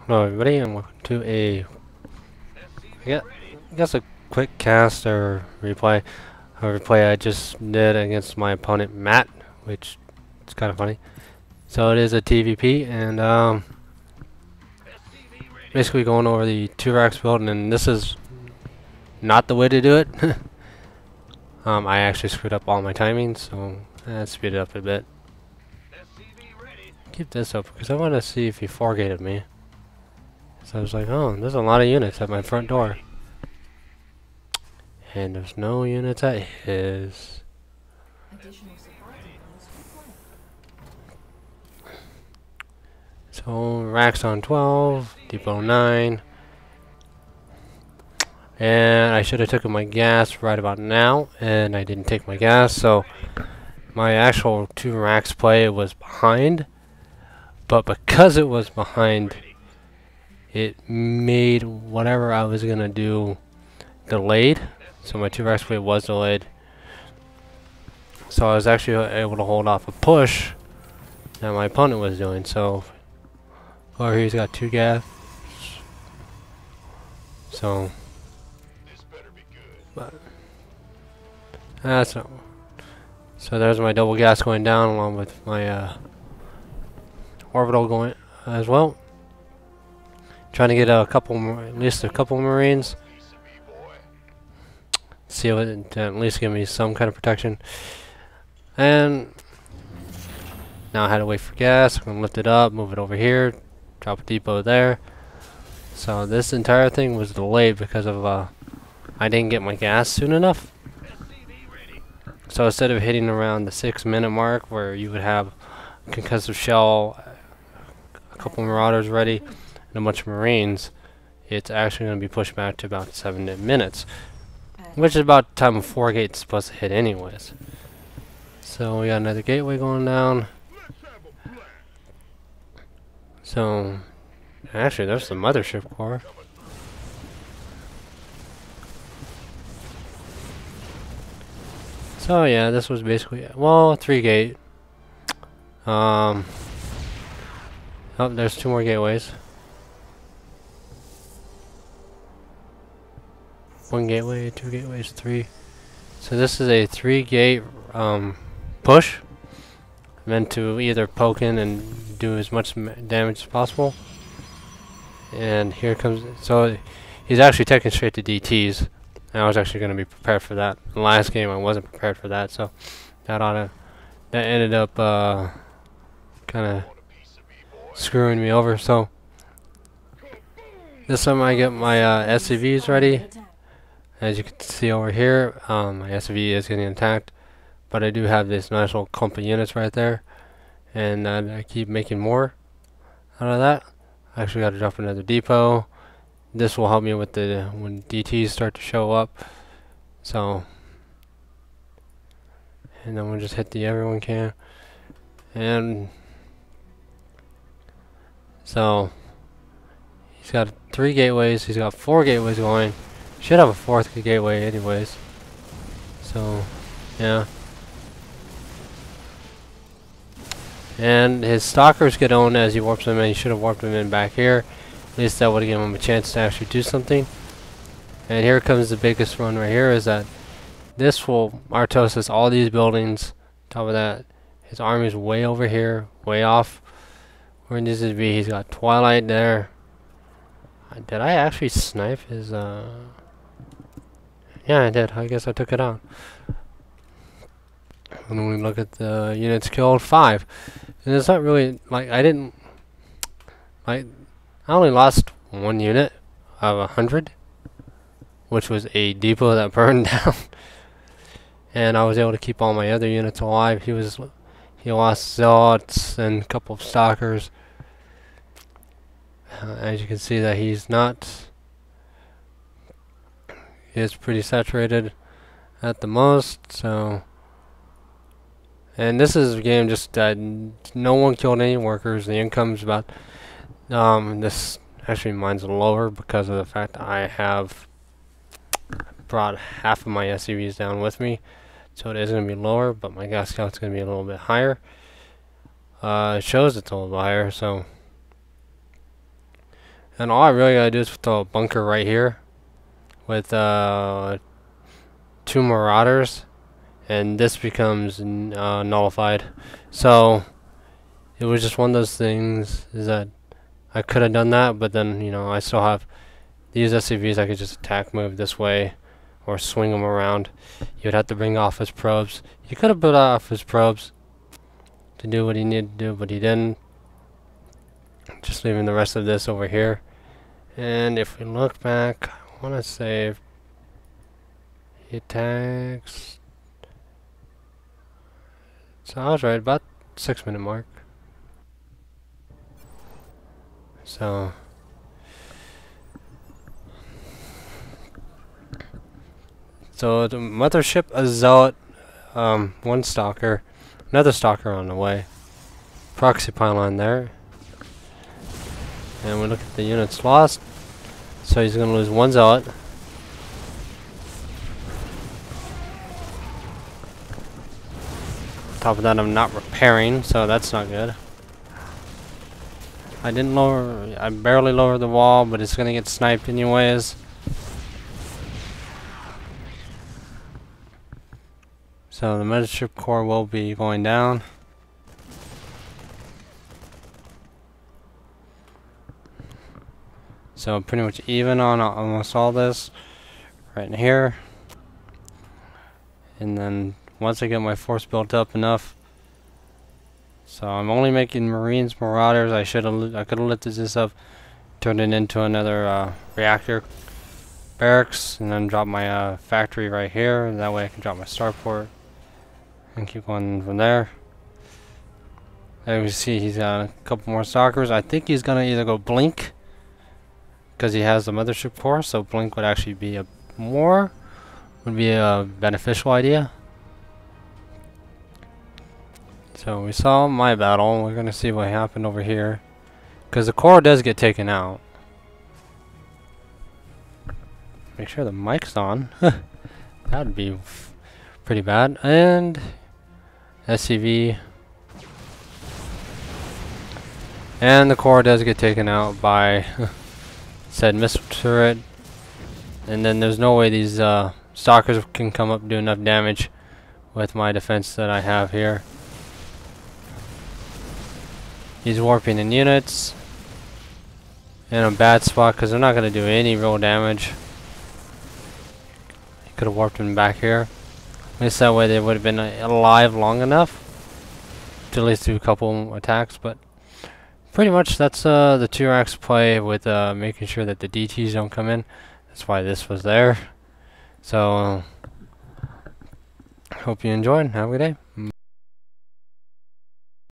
Hello everybody and welcome to I guess a quick cast or replay I just did against my opponent Matt, which is kind of funny. So it is a TvP and basically going over the 2 racks build, and this is not the way to do it. I actually screwed up all my timings, so let's speed it up a bit. Keep this up because I want to see if he 4-gated me. So I was like, oh, there's a lot of units at my front door. And there's no units at his. So racks on 12, depot 9. And I should have taken my gas right about now, and I didn't take my gas, so my actual 2 racks play was behind. But because it was behind, it made whatever I was gonna do delayed. So my 2 racks play was delayed. So I was actually able to hold off a push that my opponent was doing. So over here he's got 2 gas. So but that's not. So there's my double gas going down along with my orbital going as well. Trying to get a couple more, at least a couple Marines. See if it to at least give me some kind of protection. And now I had to wait for gas. I'm gonna lift it up, move it over here, drop a depot there. So this entire thing was delayed because of I didn't get my gas soon enough. So instead of hitting around the 6-minute mark where you would have a concussive shell, a couple marauders ready, and a bunch of Marines, it's actually going to be pushed back to about 7 minutes, which is about the time a 4-gate is supposed to hit anyways. So we got another gateway going down. So actually there's the mothership core. So yeah, this was basically, well, 3-gate. Oh, there's 2 more gateways. 1 gateway, 2 gateways, 3. So this is a 3-gate push, meant to either poke in and do as much damage as possible. And here comes, so he's actually taking straight to DTs. And I was actually going to be prepared for that. The last game I wasn't prepared for that, so that ended up kind of screwing me over. So this time I get my SCVs ready. As you can see over here, my SCV is getting attacked, but I do have this nice little clump of units right there, and I keep making more out of that. I actually got to drop another depot. This will help me with the when DTs start to show up. So, and then we'll just hit the everyone can. And so he's got 3 gateways. He's got 4 gateways going. Should have a 4th gateway anyways. So, yeah. And his stalkers get owned as he warps them in. He should have warped them in back here. At least that would have given him a chance to actually do something. And here comes the biggest one right here, is that this will Artosis all these buildings. Top of that, his army's way over here, way off where it needs to be. He's got Twilight there. Did I actually snipe his yeah, I did. I guess I took it out. When we look at the units killed, 5. And it's not really like I only lost 1 unit of 100, which was a depot that burned down. And I was able to keep all my other units alive. He lost zealots and a couple of stalkers. As you can see that he is pretty saturated at the most. So, and this is a game just no one killed any workers. The income's about this actually mine's lower because of the fact that I have brought half of my SCVs down with me, so it is going to be lower, but my gas count's going to be a little bit higher. It shows it's a little higher, so And all I really gotta do is put a bunker right here with 2 Marauders, and this becomes nullified. So it was just one of those things is that I could have done that, but then, you know, I still have these SCVs. I could just attack move this way or swing them around. You'd have to bring off his probes. He could have put off his probes to do what he needed to do, but he didn't. Just leaving the rest of this over here. And if we look back, I want to save. He attacks. So I was right, about 6-minute mark. So the mothership, a zealot, 1 stalker, another stalker on the way, proxy pylon there, and we look at the units lost. So he's going to lose 1 zealot. Top of that, I'm not repairing, so that's not good. I barely lowered the wall, but it's gonna get sniped anyways. So the mothership core will be going down. So pretty much even on almost all this right in here. And then once I get my force built up enough, so I'm only making Marines, Marauders. I could have lifted this up, turned it into another reactor barracks, and then drop my factory right here. And that way I can drop my starport and keep going from there. As you see, he's got a couple more stalkers. I think he's gonna either go blink because he has the mothership core, so blink would actually be a beneficial idea. So we saw my battle. We're gonna see what happened over here, because the core does get taken out. Make sure the mic's on. That'd be pretty bad. And SCV, and the core does get taken out by said missile turret. And then there's no way these stalkers can come up and do enough damage with my defense that I have here. He's warping in units in a bad spot because they're not going to do any real damage. He could have warped him back here. At least that way they would have been alive long enough to at least do a couple attacks. But pretty much that's the 2 racks play with making sure that the DTs don't come in. That's why this was there. So hope you enjoyed. Have a good day.